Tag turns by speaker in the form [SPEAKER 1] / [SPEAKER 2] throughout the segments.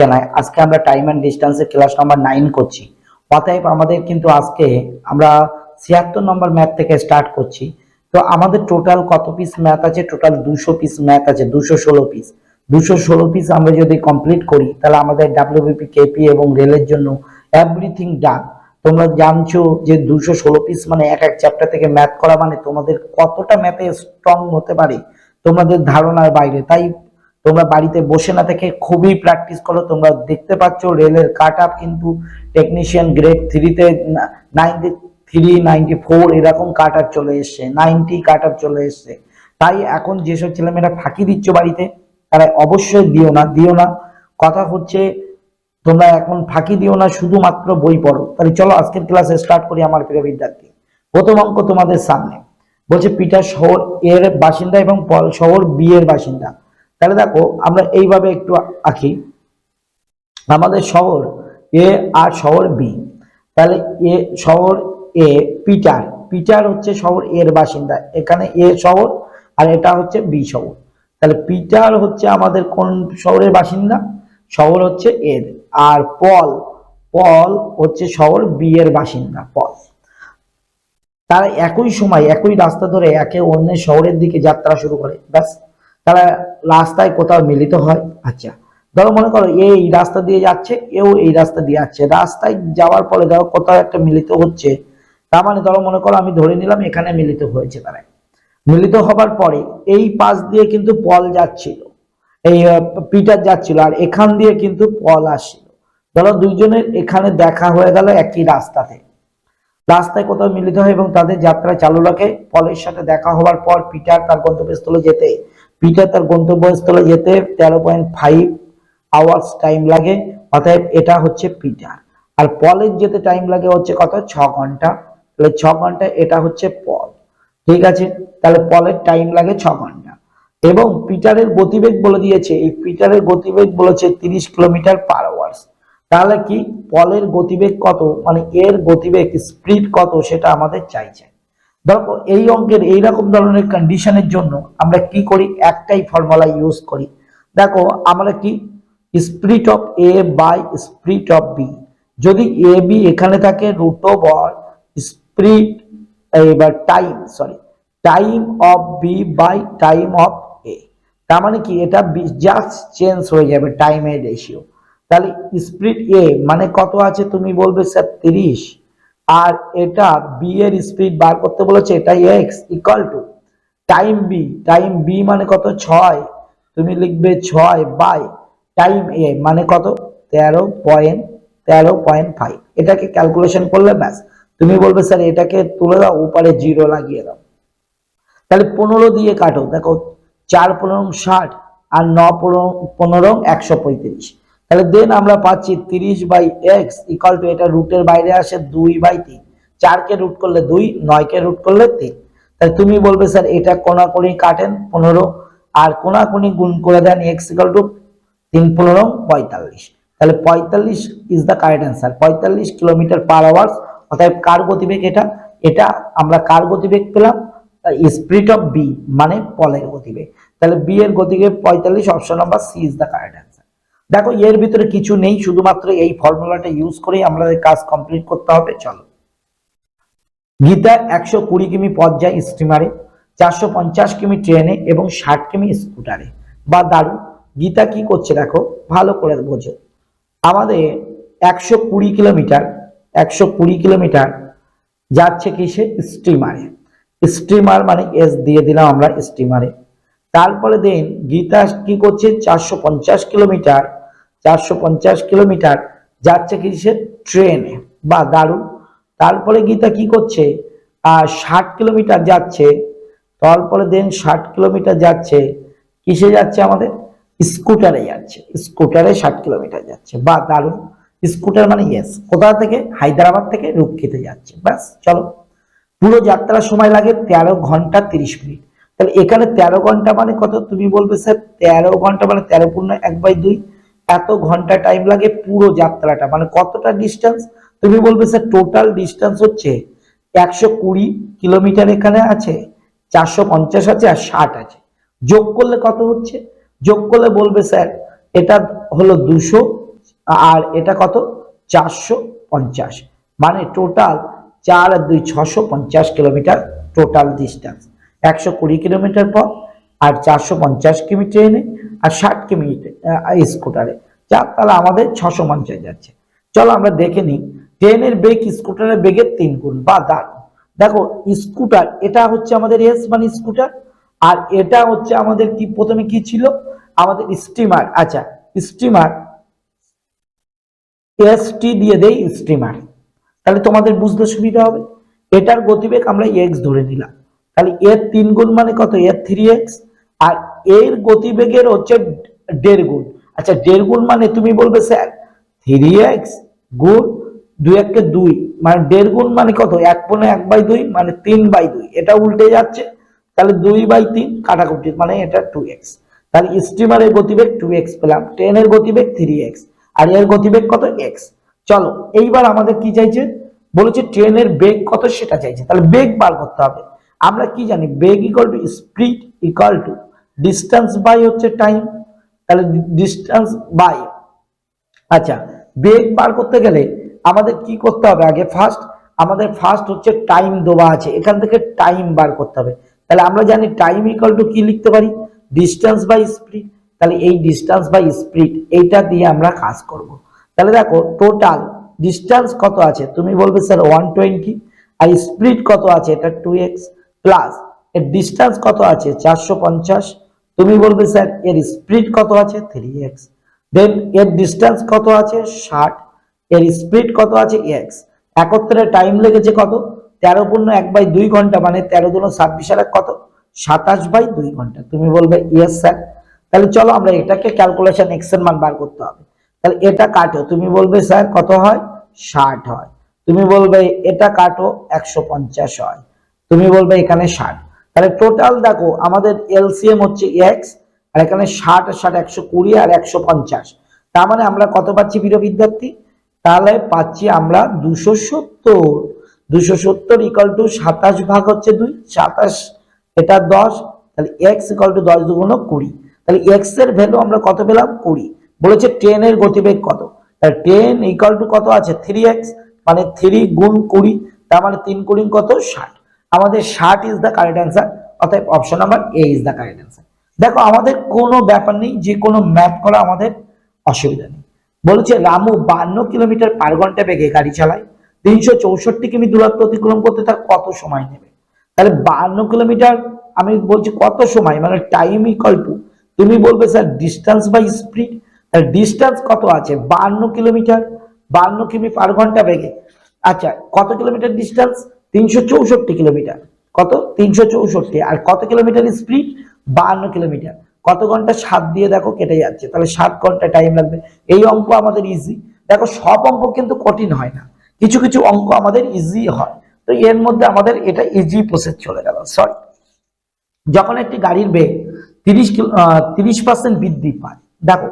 [SPEAKER 1] জানাই আজকে আমরা টাইম এন্ড ডিস্টেন্সের ক্লাস নাম্বার 9 করছি। অতএব আমাদের কিন্তু আজকে আমরা 76 নম্বর ম্যাথ থেকে স্টার্ট করছি। তো আমাদের টোটাল কত পিস ম্যাথ আছে? টোটাল 200 পিস ম্যাথ আছে, 216 পিস। 216 পিস আমরা যদি কমপ্লিট করি তাহলে আমাদের ডাব্লিউবিপি, কেপি এবং রেলের জন্য এভরিথিং ডান। তোমরা জানছো যে 216 পিস মানে এক এক চ্যাপ্টার থেকে ম্যাথ করা মানে তোমাদের কতটা ম্যাথে স্ট্রং হতে পারে তোমাদের ধারণার বাইরে। তাই তোমরা বাড়িতে বসে না থেকে খুবই প্র্যাকটিস করো। তোমরা দেখতে পাচ্ছ রেলের কাট আপ কিন্তু টেকনিশিয়ান গ্রেড 3 তে 93, 94 এরকম কাট আপ চলে এসছে, 90 কাট আপ চলে এসছে। তাই এখন যেসব ছেলেমেয়েরা ফাঁকি দিচ্ছ বাড়িতে তারা অবশ্যই দিও না। কথা হচ্ছে তোমরা এখন ফাঁকি দিও না, শুধুমাত্র বই পড়ো। তাহলে চলো আজকের ক্লাসে স্টার্ট করি আমার প্রিয় বিদ্যার্থী। প্রথম অঙ্ক তোমাদের সামনে বলছে পিটার শহর এর বাসিন্দা এবং পল শহর বি এর বাসিন্দা। তাহলে দেখো আমরা এইভাবে একটু আঁকি, আমাদের শহর এ আর শহর বি। তাহলে এ শহর এ, পিটার হচ্ছে শহর এর বাসিন্দা, এখানে এ শহর আর এটা হচ্ছে বি শহর। তাহলে পিটার হচ্ছে আমাদের কোন শহরের বাসিন্দা? শহর হচ্ছে এর। আর পল হচ্ছে শহর বি এর বাসিন্দা, পল। তারা একই সময় একই রাস্তা ধরে একে অন্যের শহরের দিকে যাত্রা শুরু করে, ব্যাস। তারা রাস্তায় কোথাও মিলিত হয়। আচ্ছা, ধরো মনে করো এই রাস্তা দিয়ে যাচ্ছে, এও এই রাস্তা দিয়ে যাচ্ছে, রাস্তায় যাওয়ার পরে ধরো কোথাও একটা মিলিত হচ্ছে। তার মানে ধরো মনে করো আমি ধরে নিলাম এখানে মিলিত হয়েছে। তারা মিলিত হবার পরে এই পাশ দিয়ে কিন্তু পল যাচ্ছিল, এই পিটার যাচ্ছিল, আর এখান দিয়ে কিন্তু পল আসছিল। ধরো দুইজনের এখানে দেখা হয়ে গেল একই রাস্তায় কোথাও মিলিত হয় এবং তাদের যাত্রা চালু রাখে। পলের সাথে দেখা হওয়ার পর পিটার তার গন্তব্যস্থলে যেতে 13.5 আওয়ার্স টাইম লাগে। অতএব এটা হচ্ছে পিটার। আর পলের যেতে টাইম লাগে হচ্ছে কত? 6 ঘন্টা। তাহলে 6 ঘন্টা, এটা হচ্ছে পল। ঠিক আছে, তাহলে পলের টাইম লাগে 6 ঘন্টা। এবং পিটারের গতিবেগ বলে দিয়েছে, এই পিটারের গতিবেগ বলেছে 30 কিলোমিটার পার আওয়ার। তাহলে কি পলের গতিবেগ কত, মানে এর গতিবেগ স্পিড কত সেটা আমাদের চাইছে। দেখো এই অঙ্কের এইরকম ধরনের কন্ডিশনের জন্য আমরা কি করি? একটাই ফর্মুলা ইউজ করি। দেখো আমরা কি, speed of A by speed of B. যদি এ বি এখানে থাকে রুট ওভার স্পিড, এবার time of B by time of A. তার মানে কি এটা জাস্ট চেঞ্জ হয়ে যাবে টাইমের রেশিও। তাহলে স্পিড এ মানে কত আছে তুমি বলবে স্যার 30, আর এটা বি এর স্পিড বার করতে বলেছে, এটা x equal to time b মানে কত? 6, তুমি লিখবে 6 বাই টাইম এ মানে কত? 13.5। এটাকে ক্যালকুলেশন করলে ব্যাস তুমি বলবে স্যার এটাকে তুলে দাও, উপরে 0 লাগিয়ে দাও। তাহলে 15 দিয়ে কাটো, দেখো 4 × 60 আর 9 × 15 135। তাহলে দেন আমরা পাচ্ছি 30/x ইকুয়াল টু, এটা রুটের বাইরে আসে 2/3। 4 কে রুট করলে 2, 9 কে রুট করলে 3। তাহলে তুমি বলবে স্যার এটা কোনাকুনি কাটেন 15 আর কোনাকুনি গুণ করে দেন x ইকুয়াল টু 3 × 15 45। তাহলে 45 is the correct answer, 45 kilometre per hour. অর্থাৎ কার গতিবেগ এটা আমরা কার গতিবেগ পেলাম? স্পিড অফ বি মানে পলের গতিবেগ। তাহলে বি এর গতিবেগ 45, option number C is the correct answer. দেখো এর ভিতরে কিছু নেই, শুধুমাত্র এই ফর্মুলাটা ইউজ করেই আমাদের কাজ কমপ্লিট করতে হবে। চলো, গীতা 120 কিমি পথ যায় স্টিমারে, 450 কিমি ট্রেনে এবং 60 কিমি স্কুটারে। বা দারুণ, গীতা কি করছে দেখো ভালো করে বোঝো। আমাদের 120 কিলোমিটার যাচ্ছে কিসে? স্টিমার মানে এস দিয়ে দিলাম আমরা স্টিমারে। তারপরে দেন গীতা কি করছে? 450 কিলোমিটার যাচ্ছে কিসে? ট্রেনে। বা দারুণ। তারপরে গীতা কি করছে? 60 কিলোমিটার যাচ্ছে। তারপরে দেন 60 কিলোমিটার যাচ্ছে কিসে? যাচ্ছে আমাদের স্কুটারে যাচ্ছে, স্কুটারে 60 কিলোমিটার যাচ্ছে। বা দারুণ, স্কুটার মানে ইয়েস। কোথা থেকে? হায়দ্রাবাদ থেকে রূপক্ষেতে যাচ্ছে। ব্যাস চলো, পুরো যাত্রার সময় লাগে 13 ঘন্টা 30 মিনিট। তাহলে এখানে 13 ঘন্টা মানে কত? তুমি বলবে স্যার 13 ঘন্টা মানে 13 পূর্ণ 1/2, এত ঘন্টা টাইম লাগে পুরো যাত্রাটা। মানে কতটা ডিস্টেন্স? তুমি বলবে স্যার টোটাল ডিস্টেন্স হচ্ছে 120 কিলোমিটার, এখানে আছে 450 আছে আর 60 আছে, যোগ করলে কত হচ্ছে? যোগ করলে বলবে স্যার এটা হলো 200 আর এটা কত 450, মানে টোটাল 4 আর 2 650 কিলোমিটার টোটাল ডিস্টেন্স। 120 কিলোমিটার পথ, আর 450 কিমি ট্রেনে, আর 60 কিমি স্কুটারে, যা তাহলে আমাদের 650 যাচ্ছে। চলো আমরা দেখে নিই ট্রেনের বেগ স্কুটারের বেগের 3 গুণ। বা দাঁড়াও, দেখো স্কুটার এটা হচ্ছে আমাদের এস মানে স্কুটার, আর এটা হচ্ছে আমাদের কি প্রথমে কি ছিল আমাদের স্টিমার। আচ্ছা স্টিমার, এসটি দিয়ে দেই স্টিমার, তাহলে তোমাদের বুঝতে সুবিধা হবে। এটার গতিবেগ আমরা এক্স ধরে নিলাম, তাহলে এর 3 গুণ মানে কত, এর 3x, আর এর গতিবেগের হচ্ছে 1.5 গুণ। আচ্ছা 1.5 গুণ মানে তুমি বলবে স্যার 3x গুণ 2 1 2, মানে 1.5 গুণ মানে কত, 1/1/2 মানে 3/2, এটা উল্টে যাচ্ছে, তাহলে 2/3 কাটাকুটি মানে এটা 2x। তাহলে স্টিমারের গতিবেগ 2x পেলাম, ট্রেনের গতিবেগ 3x, আর এর গতিবেগ কত x। চলো এইবার আমাদের কি চাইছে, বলেছে ট্রেনের বেগ কত সেটা চাইছে, তাহলে বেগ বার করতে হবে। আমরা কি জানি, বেগ equal to speed equal to distance by হচ্ছে টাইম, তাহলে ডিস্টেন্স বাই। আচ্ছা বেগ বার করতে গেলে আমাদের কি করতে হবে, আগে আমাদের ফার্স্ট হচ্ছে টাইম দেওয়া আছে, এখান থেকে টাইম বার করতে হবে। তাহলে আমরা জানি টাইম ইকুয়াল টু কি লিখতে পারি, ডিস্টেন্স বাই স্পিড। তাহলে এই ডিস্টেন্স বাই স্পিড এইটা দিয়ে আমরা কাজ করব। তাহলে দেখো টোটাল ডিস্টেন্স কত আছে, তুমি বলবে স্যার 120, আর স্পিড কত আছে এটা 2x, প্লাস এর ডিস্টেন্স কত আছে 450, তুমি বলবে স্যার এর স্পিড কত আছে 3x, দেন এর ডিস্টেন্স কত আছে 60, এর স্পিড কত আছে x। একত্রে টাইম লেগেছে কত, 13 × 1/2 ঘন্টা, মানে 13 × 26 আর কত 27/2 ঘন্টা। তুমি বলবে ইয়েস স্যার। তাহলে চলো আমরা এটাকে ক্যালকুলেশন এক্স এর মান বার করতে হবে। তাহলে এটা কাটো, তুমি বলবে স্যার কত হয় 60 হয়, তুমি বলবে এটা কাটো 150 হয়, তুমি বলবে এখানে 60। তাহলে টোটাল দেখো আমাদের এলসিএম হচ্ছে x, আর এখানে 60 আর 60 120 আর 150, তার মানে আমরা কত পাচ্ছি প্রিয় বিদ্যার্থী, তাহলে পাচ্ছি আমরা 270 ইকুয়াল টু 27 ভাগ হচ্ছে 2, 27 এটা 10, তাহলে x ইকুয়াল টু 10 দুগুণ 20, তাহলে x এর ভ্যালু আমরা কত পেলাম 20। বলেছে ট্রেনের গতিবেগ কত, তাহলে 10 ইকুয়াল টু কত আছে 3x, মানে 3 গুণ 20, তার মানে 3 গুণ কত 60, আমাদের 60 ইজ দ্য কারেক্ট অ্যান্সার। অতএব option number A is the correct answer. দেখো আমাদের কোনো ব্যাপার নেই, যে কোনো ম্যাথ করা আমাদের অসুবিধা নেই। বলেছে রামু 52 কিলোমিটার পার ঘন্টা বেগে গাড়ি চালায়, 364 কিমি দূরত্ব অতিক্রম করতে তার কত সময় নেবে। তাহলে 52 কিলোমিটার আমি বলছি কত সময়, মানে টাইম ইকুয়াল টু, তুমি বলবে স্যার ডিস্টেন্স বাই স্পিড, তাহলে ডিস্টেন্স কত আছে 52 কিলোমিটার, 52 কিমি পার ঘন্টা বেগে। আচ্ছা কত কিলোমিটার ডিস্টেন্স 364 কিলোমিটার, কত 364, আর কত কিলোমিটার স্পিড 52 কিলোমিটার, কত ঘন্টা 7 দিয়ে দেখো কেটে যাচ্ছে, তাহলে 7 ঘন্টা টাইম লাগবে। এই অঙ্ক আমাদের ইজি। দেখো সব অঙ্ক কিন্তু কঠিন হয় না, কিছু কিছু অঙ্ক আমাদের ইজি হয়, তো এর মধ্যে আমাদের এটা ইজি প্রসেস চলে গেল। সরি, যখন একটি গাড়ির বেগ 30% বৃদ্ধি পায়, দেখো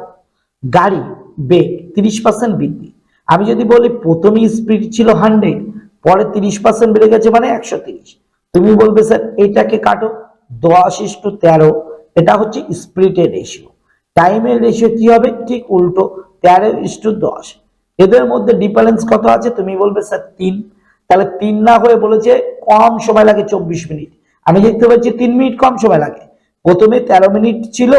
[SPEAKER 1] গাড়ি বেগ 30% বৃদ্ধি, আমি যদি বলি প্রথমে স্পিড ছিল 100, পরে 30% বেড়ে গেছে মানে 130, তুমি বলবে স্যার এটাকে কাটো 10:13, এটা হচ্ছে স্পিডের রেশিও। টাইমের রেশিও কি হবে, ঠিক উল্টো 13:10, এদের মধ্যে ডিফারেন্স কত আছে, তুমি বলবে স্যার 3, তাহলে 3 না হয়ে বলেছে কম সময় লাগে 24 মিনিট, আমি দেখতে পাচ্ছি 3 মিনিট কম সময় লাগে। প্রথমে 13 মিনিট ছিল,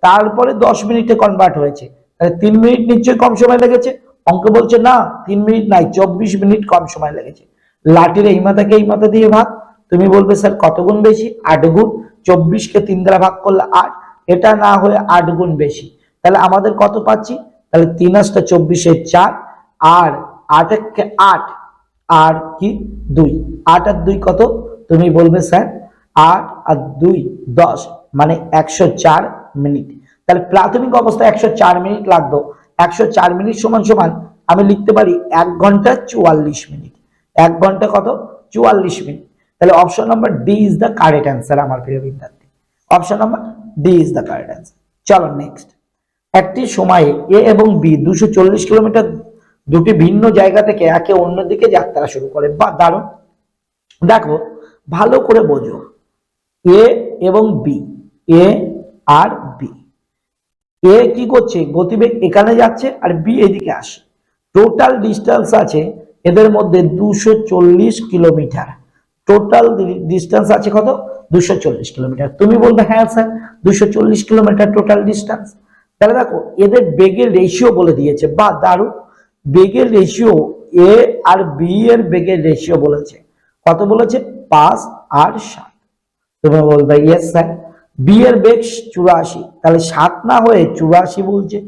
[SPEAKER 1] তারপরে 10 মিনিটে কনভার্ট হয়েছে, তাহলে 3 মিনিট নিশ্চয়ই কম সময় লেগেছে। অঙ্ক বলছে না 3 মিনিট নাই, 24 মিনিট কম সময় লেগেছে। লাঠির এই মাথাকে এই মাথা দিয়ে ভাগ, তুমি বলবে স্যার কত গুণ বেশি, 8 গুণ, 24 কে 3 দ্বারা ভাগ করলে 8, এটা না হয়ে 8 গুণ বেশি। তাহলে আমাদের কত পাচ্ছি, তাহলে 3 8 24 4, আর 8 1 8, আর কি 2, 8 আর 2 কত, তুমি বলবে স্যার 8 আর 2 10, মানে 104 মিনিট। তাহলে প্রাথমিক অবস্থায় 104 মিনিট লাগতো, 104 মিনিট সমান সমান আমি লিখতে পারি 1 ঘন্টা 44 মিনিট, 1 ঘন্টা কত 44 মিনিট। তাহলে option number D is the correct answer আমার প্রিয় বিদ্যার্থী, option number D is the correct answer. চলো নেক্সট, একটি সময়ে এ এবং বি 240 কিলোমিটার দুটি ভিন্ন জায়গা থেকে একে অন্যদিকে যাত্রা শুরু করে। বা দারুণ, দেখো ভালো করে বোঝো, এ এবং বি, এ আর বি, এ কি করছে, গতিবেগ এখানে যাচ্ছে আর বি এদিকে আসে। টোটাল ডিস্টেন্স আছে এদের মধ্যে 240 কিলোমিটার। টোটাল ডিস্টেন্স আছে কত, 240 কিলোমিটার। তুমি বলবে হ্যাঁ স্যার 240 কিলোমিটার টোটাল ডিস্টেন্স। তাহলে দেখো এদের বেগের রেশিও বলে দিয়েছে, বা দারুণ। বেগের রেশিও, এ আর বি এর বেগের রেশিও বলেছে, কত বলেছে, 5 আর 7। তুমি বলবে ইয়েস স্যার। বি এর বেগ 84, তাহলে 7 না হয়ে 84 বলছে।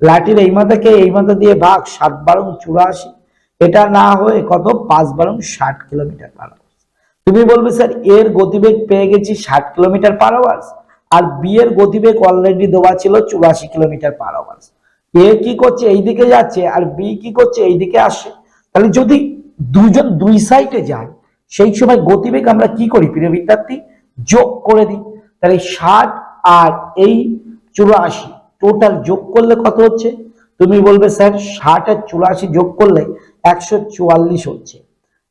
[SPEAKER 1] লাঠির এই মাথাকে এই মাথা দিয়ে ভাগ, 7 বারং 84। এটা না হয়ে কত, 5 বারং 60 কিলোমিটার পার আওয়ার। তুমি বলবে স্যার এর গতিবেগ পেয়ে গেছি 60 কিলোমিটার পার আওয়ার, আর বি এর গতিবেগ অলরেডি দেওয়া ছিল 84 কিলোমিটার পার আওয়ার। এ কি করছে, এইদিকে যাচ্ছে, আর বি কি করছে, এইদিকে আসছে। তাহলে যদি দুজন দুই সাইডে যায়, সেই সময় গতিবেগ আমরা কি করি প্রিয় বিদ্যার্থী, যোগ করে দিই। তাহলে 60 আর এই 84 টোটাল যোগ করলে কত হচ্ছে, তুমি বলবে স্যার 60 আর 84 যোগ করলে 144 হচ্ছে।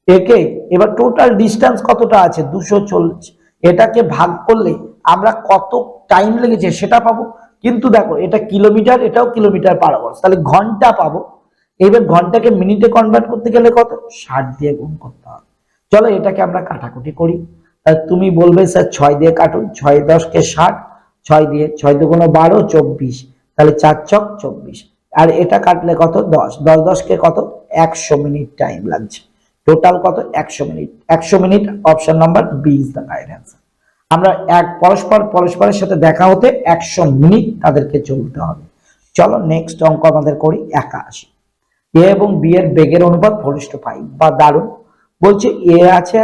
[SPEAKER 1] একে এবার টোটাল ডিস্টেন্স কতটা আছে, 240, এটাকে ভাগ করলে আমরা কত টাইম লেগেছে সেটা পাবো। কিন্তু দেখো এটা কিলোমিটার, এটাও কিলোমিটার পার আওয়ার, তাহলে ঘন্টা পাবো। এবার ঘন্টাকে মিনিটে কনভার্ট করতে গেলে কত, 60 দিয়ে গুণ করতে হবে। চলো এটাকে আমরা কাটাকুটি করি। তুমি বলবে স্যার 6 দিয়ে কাটুন, 6 10 কে 60, 6 দিয়ে 6 দুগুণ 12, 24, তাহলে 4 ছক 24। আর এটা কাটলে কত, 10, 10 10 কে কত, 100 মিনিট টাইম লাগছে। টোটাল কত, 100 মিনিট। 100 মিনিট, option number B is the right answer. আমরা পরস্পরের সাথে দেখা হতে 100 মিনিট তাদেরকে চলতে হবে। চলো নেক্সট অঙ্ক আমাদের করি 81। এ এবং বি এর বেগের অনুপাত 4:5, বা দারুণ। বলছে এ আছে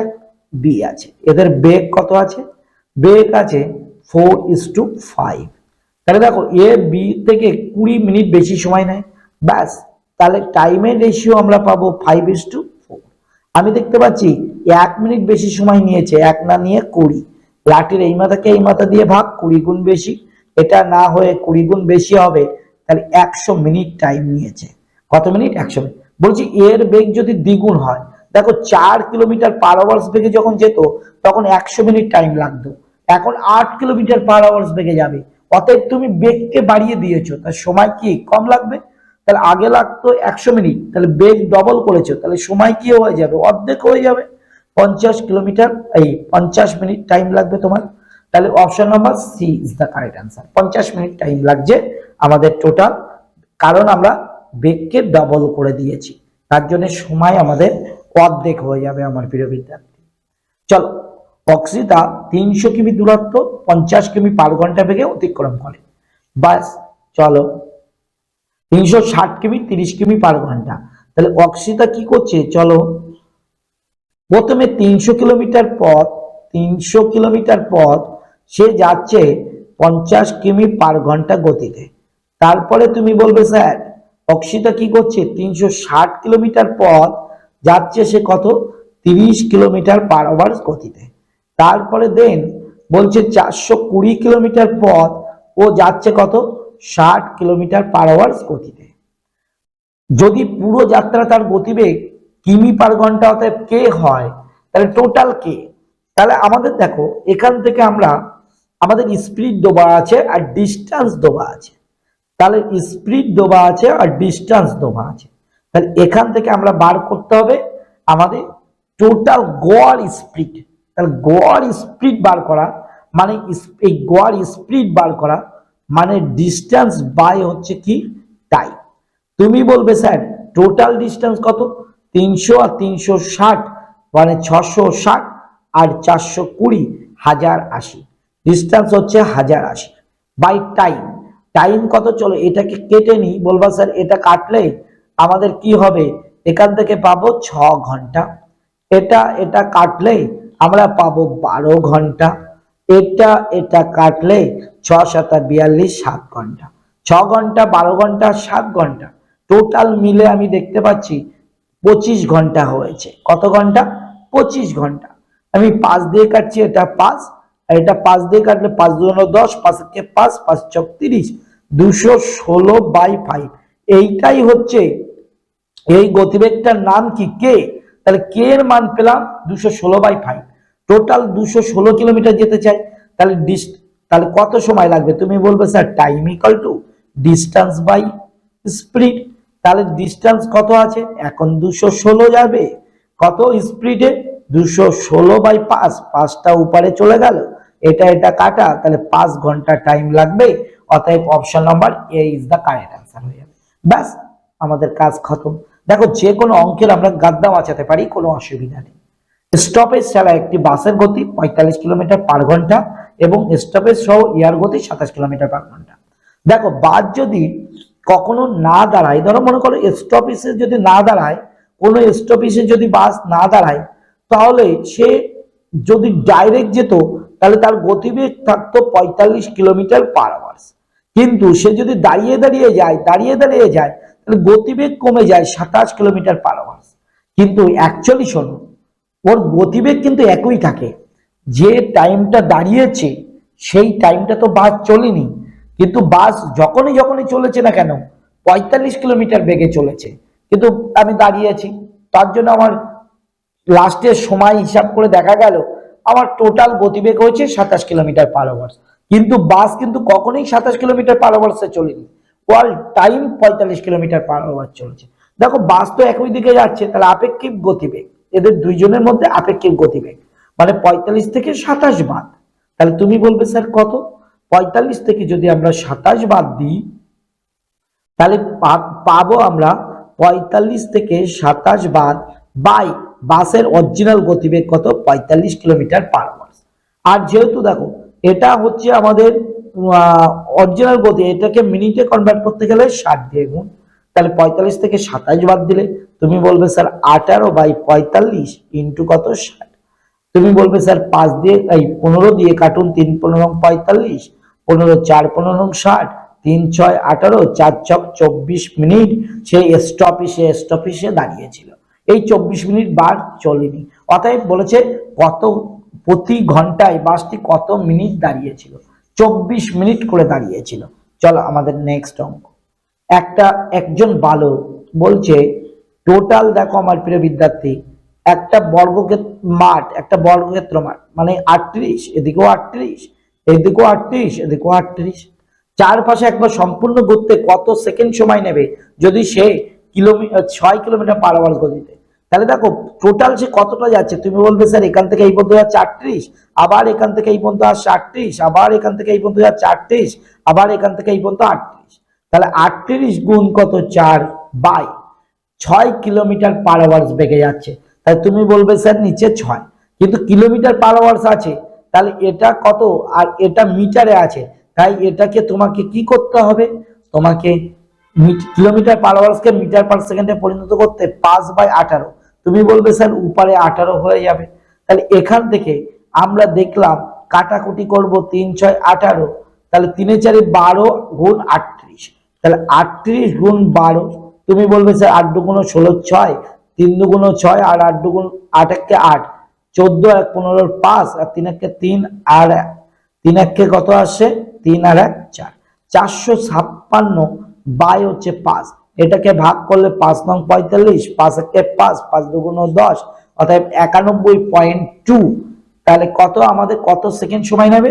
[SPEAKER 1] বি আছে, এদের বেগ কত আছে, বেগ আছে 4:5। তাহলে দেখো এ বি থেকে 20 মিনিট বেশি সময় নেয়, ব্যাস। তাহলে টাইমের রেশিও আমরা পাবো 5:4। আমি দেখতে পাচ্ছি 1 মিনিট বেশি সময় নিয়েছে, 1 না নিয়ে 20। লাঠির এই মাথাকে এই মাথা দিয়ে ভাগ, 20 গুণ বেশি। এটা না হয়ে 20 গুণ বেশি হবে, তাহলে 100 মিনিট টাইম নিয়েছে। কত মিনিট, 100 মিনিট। বলছি এর বেগ যদি দ্বিগুণ হয়, দেখো 4 কিলোমিটার পার আওয়ার বেগে যখন যেত তখন 100 মিনিট টাইম লাগতো, এখন 8 কিলোমিটার পার আওয়ার বেগে যাবে। অতএব তুমি বেগকে বাড়িয়ে দিয়েছো, তার সময় কি কম লাগবে। তাহলে আগে লাগতো 100 মিনিট, তাহলে বেগ ডবল করেছো, তাহলে সময় কি হয়ে যাবে, অর্ধেক হয়ে যাবে। 50 কিলোমিটার, এই 50 মিনিট টাইম লাগবে তোমার। তাহলে option number C is the correct answer. 50 মিনিট টাইম লাগছে আমাদের টোটাল, কারণ আমরা বেগকে ডবল করে দিয়েছি, তার জন্য সময় আমাদের অর্ধেক হয়ে যাবে আমার প্রিয় বিদ্যার্থী। চলো, অক্সিতা 300 কিমি দূরত্ব 50 কিমি পার ঘন্টা বেগে অতিক্রম করে। বাস, চলো 360 কিমি 30 কিমি পার ঘন্টা। তাহলে অক্সিতা কি করছে, চলো প্রথমে 300 কিলোমিটার পথ, 300 কিলোমিটার পথ সে যাচ্ছে 50 কিমি পার ঘন্টা গতিতে। তারপরে তুমি বলবে স্যার অক্সিতা কি করছে, 360 কিলোমিটার পথ যাচ্ছে সে কত, 30 কিলোমিটার পার আওয়ার গতিতে। তারপরে দেন বলছে 420 কিলোমিটার পথ ও যাচ্ছে কত, 60 কিলোমিটার পার আওয়ার গতিতে। যদি পুরো যাত্রা তার গতিবেগ কিমি পার ঘন্টা অর্থাৎ কে হয়, তাহলে টোটাল কে। তাহলে আমাদের দেখো এখান থেকে আমরা, আমাদের স্পিড দেওয়া আছে আর ডিস্টেন্স দেওয়া আছে। তাহলে স্পিড দেওয়া আছে আর ডিস্টেন্স দেওয়া আছে, তাহলে এখান থেকে আমরা বার করতে হবে আমাদের টোটাল গড় স্পিড। তাহলে গড় স্পিড বার করা মানে, এই গড় স্পিড বার করা মানে ডিস্টেন্স বাই হচ্ছে কি টাইম। তুমি বলবে স্যার টোটাল ডিস্টেন্স কত, 300 আর 360 মানে 660 আর 420, 1080। ডিস্টেন্স হচ্ছে 1080 বাই টাইম। টাইম কত, চলো এটাকে কেটে নি। বলবা স্যার এটা কাটলে আমাদের কি হবে, এখান থেকে পাবো 6 ঘন্টা। এটা কাটলে আমরা পাবো 12 ঘন্টা। এটা কাটলে 6 7 42, 7 ঘন্টা। 6 ঘন্টা, 12 ঘন্টা, 7 ঘন্টা, টোটাল মিলে আমি দেখতে পাচ্ছি 25 ঘন্টা হয়েছে। কত ঘন্টা, 25 ঘন্টা। আমি 5 দিয়ে কাটছি, এটা 5, আর এটা 5 দিয়ে কাটলে 5 2 10, 5 কে 5, 5 6 30, 216/5। এইটাই হচ্ছে এই গতিবেগটার নাম কি, কে। তাহলে কে এর মান পেলাম 216/5। টোটাল 216 কিলোমিটার যেতে চাই, তাহলে তাহলে কত সময় লাগবে, তুমি বলবে sir time equal to distance by speed. তাহলে ডিস্টেন্স কত আছে, এখন 216 যাবে, কত স্পিডে 216/5, 5টা উপরে চলে গেল, এটা কাটা, তাহলে 5 ঘন্টা টাইম লাগবে। অতএব option number A is the correct answer হয়ে যাবে। ব্যাস, আমাদের কাজ খতম। দেখো যে কোনো অঙ্কের আমরা গাদ্দা বাঁচাতে পারি, কোনো অসুবিধা নেই। স্টপেজ ছাড়া একটি বাসের গতি 45 কিলোমিটার পার ঘন্টা এবং স্টপেজ সহ এয়ার গতি 27 কিলোমিটার পার ঘন্টা। দেখো বাস যদি কখনো না দাঁড়ায়, ধরো মনে করো স্টপেজে যদি না দাঁড়ায়, কোনো স্টপেজে যদি বাস না দাঁড়ায়, তাহলে সে যদি ডাইরেক্ট যেত তাহলে তার গতিবেগ থাকতো 45 কিলোমিটার পার আওয়ার। কিন্তু সে যদি দাঁড়িয়ে দাঁড়িয়ে যায় তাহলে গতিবেগ কমে যায় 27 কিলোমিটার পার আওয়ার। কিন্তু অ্যাকচুয়ালি শোনো, ওর গতিবেগ কিন্তু একই থাকে। যে টাইমটা দাঁড়িয়েছে সেই টাইমটা তো বাস চলেনি, কিন্তু বাস যখনই চলেছে না কেন 45 কিলোমিটার বেগে চলেছে, কিন্তু আমি দাঁড়িয়েছি, তার জন্য আমার লাস্টের সময় হিসাব করে দেখা গেল আমার টোটাল গতিবেগ হয়েছে 27 কিলোমিটার পার আওয়ার। কিন্তু বাস কিন্তু কখনোই 27 কিলোমিটার পার আওয়ার্সে চলেনি, all time 45 kilometre per hour চলছে। দেখো বাস তো একই দিকে যাচ্ছে, তাহলে আপেক্ষিক গতিবেগ, এদের দুইজনের মধ্যে আপেক্ষিক গতিবেগ মানে 45 থেকে 27 বাদ। তাহলে তুমি বলবে স্যার কত, 45 থেকে যদি আমরা 27 বাদ দিই তাহলে পাবো আমরা 45 থেকে 27 বাদ বাই বাসের অরিজিনাল গতিবেগ কত, 45 কিলোমিটার পার আওয়ার। আর যেহেতু দেখো এটা হচ্ছে আমাদের অরিজিনাল গতি, এটাকে মিনিটে কনভার্ট করতে গেলে 60 দিয়ে গুণ, তাহলে 45 থেকে 27 বাদ দিলে তুমি বলবে স্যার 18/45 ইন্টু কত, 60। তুমি বলবে স্যার 5 দিয়ে 15 দিয়ে কাটুন, 3 15 45, 15 4 15 60, 3 6 18, 4 6 24 মিনিট সেই স্টপেজে দাঁড়িয়েছিল। এই 24 মিনিট বার চলেনি, অতএব বলেছে কত প্রতি ঘন্টায় বাসটি কত মিনিট দাঁড়িয়েছিল, 24 মিনিট করে দাঁড়িয়েছিল। চলো আমাদের নেক্সট অঙ্ক। একজন বালক বলছে টোটাল, দেখো আমার প্রিয় বিদ্যার্থী, একটা বর্গক্ষেত্র মাঠ মানে 38, এদিকেও 38, এদিকেও 38, এদিকেও 38, চারপাশে একবার সম্পূর্ণ ঘুরতে কত সেকেন্ড সময় নেবে যদি সে 6 কিলোমিটার পার আওয়ার গতিতে। তাহলে দেখো টোটাল সে কতটা যাচ্ছে, তুমি বলবে স্যার এখান থেকে এই পর্যন্ত যাচ্ছে 38, আবার এখান থেকে এই পর্যন্ত আসছে 38, আবার এখান থেকে এই পর্যন্ত যাচ্ছে 38, আবার এখান থেকে এই পর্যন্ত 38, তাহলে 38 গুণ কত, 4 বাই 6 কিলোমিটার পার আওয়ার বেগে যাচ্ছে। তাহলে তুমি বলবে স্যার নিচে 6, কিন্তু কিলোমিটার পার আওয়ার আছে, তাহলে এটা কত আর এটা মিটারে আছে, তাই এটাকে তোমাকে কি করতে হবে, তোমাকে কিলোমিটার পার আওয়ারকে মিটার পার সেকেন্ডে পরিণত করতে 5/18। তুমি বলবে স্যার উপরে 18 হয়ে যাবে। তাহলে এখান থেকে আমরা দেখলাম কাটাকুটি করব, 3 6 18, তাহলে 3 4 12 গুণ 38, তাহলে 38 গুণ 12, তুমি বলবে স্যার 8 দুগুণ 16 6, 3 দুগুণ 6 আর 8 দুগুণ 8 একে 8, 14 আর 15 5 আর 3 একে 3 আর 3 একে কত আসে, 3 আর 1 4, 456 বাই হচ্ছে 5, এটাকে ভাগ করলে 5 নং 45, 5 একে 5, 5 দুগুণ 10, অর্থাৎ 91.2। তাহলে কত আমাদের কত সেকেন্ড সময় নেবে,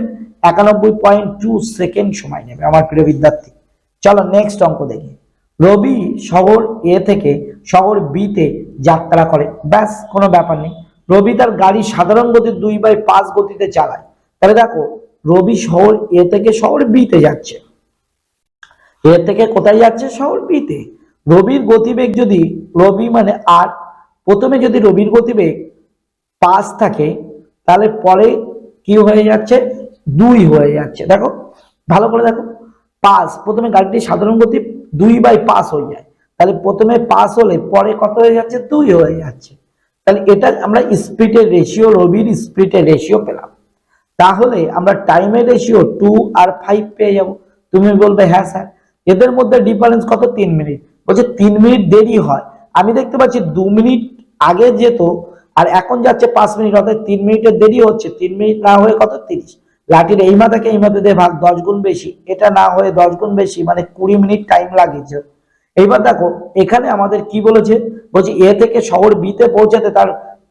[SPEAKER 1] 91.2 সেকেন্ড সময় নেবে আমার প্রিয় বিদ্যার্থী। চলো নেক্সট অঙ্ক দেখি। রবি শহর এ থেকে শহর বি তে যাত্রা করে, ব্যাস কোনো ব্যাপার নেই। রবি তার গাড়ি সাধারণ গতির 2/5 গতিতে চালায়। তাহলে দেখো রবি শহর এ থেকে শহর বি তে যাচ্ছে, এ থেকে কোথায় যাচ্ছে, শহর বি তে। রবির গতিবেগ যদি, রবি মানে আর, প্রথমে যদি রবির গতিবেগ 5 থাকে তাহলে পরে কি হয়ে যাচ্ছে, 2 হয়ে যাচ্ছে। দেখো ভালো করে দেখো, 5 প্রথমে গাড়িটি সাধারণ গতি 2/5 হয়ে যায়, তাহলে প্রথমে 5 হলে পরে কত হয়ে যাচ্ছে, 2 হয়ে যাচ্ছে। তাহলে এটা আমরা স্পিডের রেশিও, রবির স্পিডের রেশিও পেলাম। তাহলে আমরা টাইমের রেশিও 2 আর 5 পেয়ে যাব। তুমি বলবে হ্যাঁ স্যার এদের মধ্যে ডিফারেন্স কত, 3 মিনিট। বলছে 3 মিনিট দেরি হয়, আমি দেখতে পাচ্ছি 2 মিনিট আগে যেত আর এখন যাচ্ছে 5 মিনিট, অর্থাৎ 3 মিনিটের দেরি হচ্ছে। 3 মিনিট না হয়ে কত, 30, লাঠির এই মাথাকে এই মাথা দিয়ে ভাগ, 10 গুণ বেশি, এটা না হয়ে 10 গুণ বেশি মানে 20 মিনিট টাইম লাগিয়েছে। এইবার দেখো এখানে আমাদের কি বলেছে, বলছে এ থেকে শহর বি তে পৌঁছাতে তার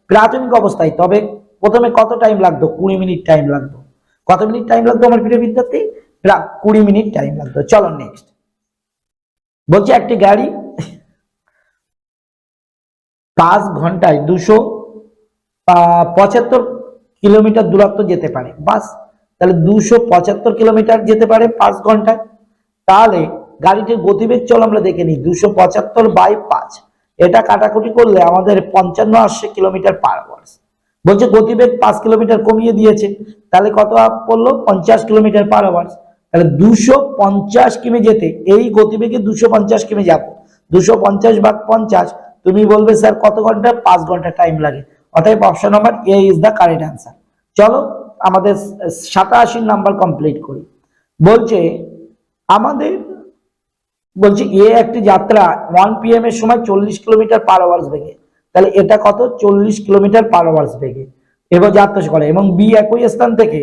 [SPEAKER 1] প্রাথমিক অবস্থায় তবে প্রথমে কত টাইম লাগতো, 20 মিনিট টাইম লাগতো। কত মিনিট টাইম লাগতো আমার প্রিয় বিদ্যার্থী, 20 মিনিট টাইম লাগতো। চলো নেক্সট। বলছে একটি গাড়ি 5 ঘন্টায় 275 কিলোমিটার দূরত্ব যেতে পারে, বাস। তাহলে 275 কিলোমিটার যেতে পারে 5 ঘন্টায়। তাহলে গাড়িটির গতিবেগ চল আমরা দেখে নিই, 275/5, এটা কাটাকুটি করলে আমাদের 55 আসছে কিলোমিটার পার আওয়ার। বলছে গতিবেগ 5 কিলোমিটার কমিয়ে দিয়েছে, তাহলে কত পড়লো, 50 কিলোমিটার পার আওয়ার। তাহলে 250 কিমি যেতে এই গতিবেগে 250 কিমি যাবো, 250/50, তুমি বলবে স্যার কত ঘন্টা, 5 ঘন্টা টাইম লাগে। অতএব option number A is the correct answer. চলো আমাদের 87 নাম্বার কমপ্লিট করি। বলছে আমাদের, বলছে এ একটি যাত্রা 1 PM এর সময় 40 কিলোমিটার পার আওয়ার বেগে, তাহলে এটা কত, 40 কিলোমিটার পার আওয়ার বেগে এবার যাত্রা করে। এবং বি একই স্থান থেকে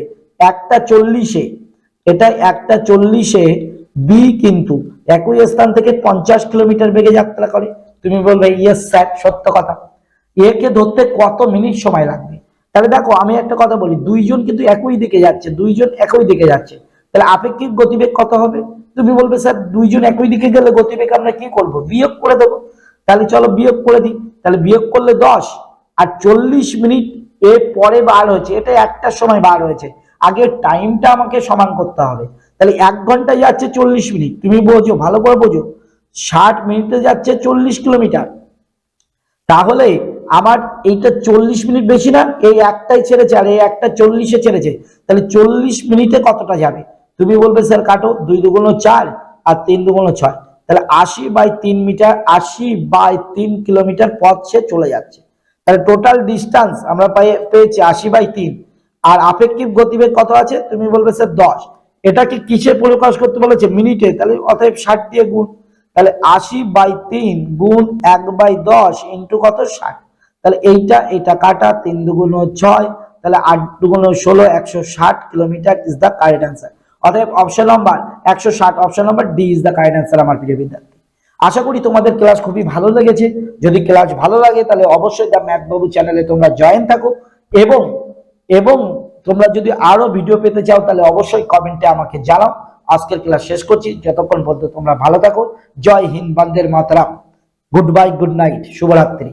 [SPEAKER 1] 1:40-এ, এটা 1:40-এ বি কিন্তু একই স্থান থেকে 50 কিলোমিটার বেগে যাত্রা করে। তুমি বলবে ইয়েস স্যার, সত্য কথা। এ কে ধরতে কত মিনিট সময় লাগবে? তাহলে দেখো আমি একটা কথা বলি, দুইজন কিন্তু একই দিকে যাচ্ছে, দুইজন একই দিকে যাচ্ছে, তাহলে আপেক্ষিক গতিবেগ কত হবে? তুমি বলবে স্যার দুইজন একই দিকে গেলে গতিবেগ আমরা কি করব, বিয়োগ করে দেবো। তাহলে চলো বিয়োগ করে দিই। তাহলে বিয়োগ করলে 10, আর 40 মিনিট এ পরে বার হয়েছে, এটা একটার সময় বার হয়েছে, আগে টাইমটা আমাকে সমান করতে হবে। তাহলে 1 ঘন্টায় যাচ্ছে 40 মিনিট, তুমি বোঝো, ভালো করে বোঝো, 60 মিনিটে যাচ্ছে 40 কিলোমিটার। তাহলে আমার এইটা 40 মিনিট বেশি না, এই একটাই ছেড়েছে আর এই একটা 40-এ ছেড়েছে, তাহলে 40 মিনিটে কতটা যাবে? তুমি বলবে স্যার কাটো, 2 দুগুণ 4 আর 3 দুগুণ 6, তাহলে 80/3 মিটার, 80/3 কিলোমিটার পথ সে চলে যাচ্ছে। তাহলে টোটাল ডিস্টেন্স আমরা পেয়েছি 80/3। আর আপেক্ষিক গতিবেগ কত আছে? তুমি বলবে স্যার 10। এটাকে কিসে প্রকাশ করতে বলেছে? মিনিটে, তাহলে অতএব 60 দিয়ে গুণ। তাহলে 80/3 গুণ 1/10 ইন্টু কত, 60। তাহলে এইটা কাটা, 3 দুগুণ 6, তাহলে 8 দুগুণ 16, 160 kilometre is the correct answer. অতএব option number 160, option number D is the correct answer আমার প্রিয় বিদ্যার্থী। আশা করি তোমাদের ক্লাস খুবই ভালো লেগেছে। যদি ক্লাস ভালো লাগে তাহলে অবশ্যই দ্য ম্যাথ বাবু চ্যানেলে তোমরা জয়েন থাকো, এবং এবং তোমরা যদি আরো ভিডিও পেতে চাও তাহলে অবশ্যই কমেন্টে আমাকে জানাও। আজকের ক্লাস শেষ করছি, যতক্ষণ পর্যন্ত তোমরা ভালো থাকো। জয় হিন্দ, বন্দে মাতরম, গুড বাই, গুড নাইট, শুভরাত্রি।